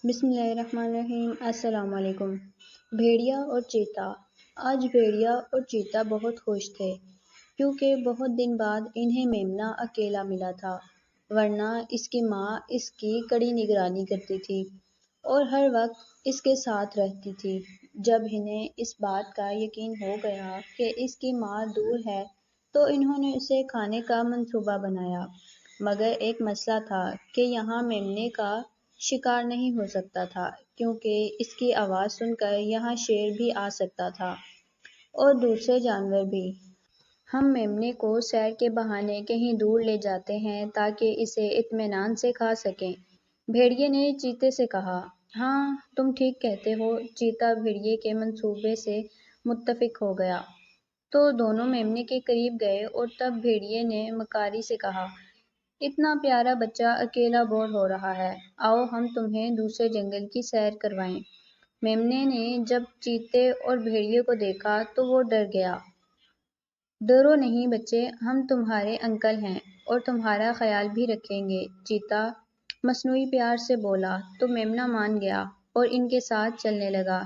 بسم اللہ الرحمن الرحیم۔ السلام علیکم۔ بھیڑیا اور چیتا۔ آج بھیڑیا اور چیتا بہت خوش تھے کیونکہ بہت دن بعد انہیں میمنہ اکیلا ملا تھا، ورنہ اس کی ماں اس کی کڑی نگرانی کرتی تھی اور ہر وقت اس کے ساتھ رہتی تھی۔ جب انہیں اس بات کا یقین ہو گیا کہ اس کی ماں دور ہے تو انہوں نے اسے کھانے کا منصوبہ بنایا، مگر ایک مسئلہ تھا کہ یہاں میمنے کا شکار نہیں ہو سکتا تھا کیونکہ اس کی آواز سن کر یہاں شیر بھی آ سکتا تھا اور دوسرے جانور بھی۔ ہم میمنے کو سیر کے بہانے کہیں دور لے جاتے ہیں تاکہ اسے اطمینان سے کھا سکیں، بھیڑیے نے چیتے سے کہا۔ ہاں، تم ٹھیک کہتے ہو، چیتا بھیڑیے کے منصوبے سے متفق ہو گیا۔ تو دونوں میمنے کے قریب گئے اور تب بھیڑیے نے مکاری سے کہا، اتنا پیارا بچہ اکیلا بور ہو رہا ہے، آؤ ہم تمہیں دوسرے جنگل کی سیر کروائیں۔ میمنے نے جب چیتے اور بھیڑیے کو دیکھا تو وہ ڈر گیا۔ ڈرو نہیں بچے، ہم تمہارے انکل ہیں اور تمہارا خیال بھی رکھیں گے، چیتا مصنوعی پیار سے بولا۔ تو میمنہ مان گیا اور ان کے ساتھ چلنے لگا۔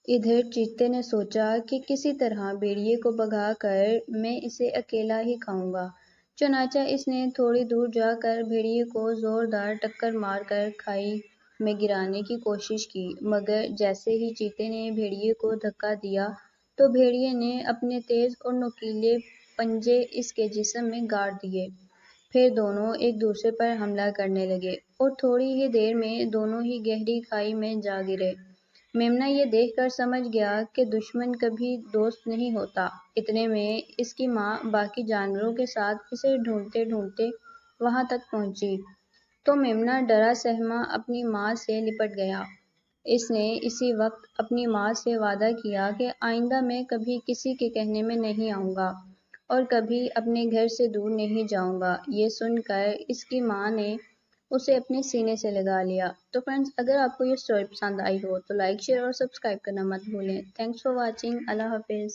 ادھر چیتے نے سوچا کہ کسی طرح بھیڑیے کو بھگا کر میں اسے اکیلا ہی کھاؤں گا، چنانچہ اس نے تھوڑی دور جا کر بھیڑیے کو زوردار ٹکر مار کر کھائی میں گرانے کی کوشش کی، مگر جیسے ہی چیتے نے بھیڑیے کو دھکا دیا تو بھیڑیے نے اپنے تیز اور نوکیلے پنجے اس کے جسم میں گاڑ دیے۔ پھر دونوں ایک دوسرے پر حملہ کرنے لگے اور تھوڑی ہی دیر میں دونوں ہی گہری کھائی میں جا گرے۔ میمنہ یہ دیکھ کر سمجھ گیا کہ دشمن کبھی دوست نہیں ہوتا۔ اتنے میں اس کی ماں باقی جانوروں کے ساتھ اسے ڈھونڈتے ڈھونڈتے وہاں تک پہنچی، تو میمنہ ڈرا سہما اپنی ماں سے لپٹ گیا۔ اس نے اسی وقت اپنی ماں سے وعدہ کیا کہ آئندہ میں کبھی کسی کے کہنے میں نہیں آؤں گا اور کبھی اپنے گھر سے دور نہیں جاؤں گا۔ یہ سن کر اس کی ماں نے اسے اپنے سینے سے لگا لیا۔ تو فرینڈز، اگر آپ کو یہ اسٹوری پسند آئی ہو تو لائک، شیئر اور سبسکرائب کرنا مت بھولیں۔ Thanks for watching. اللہ حافظ۔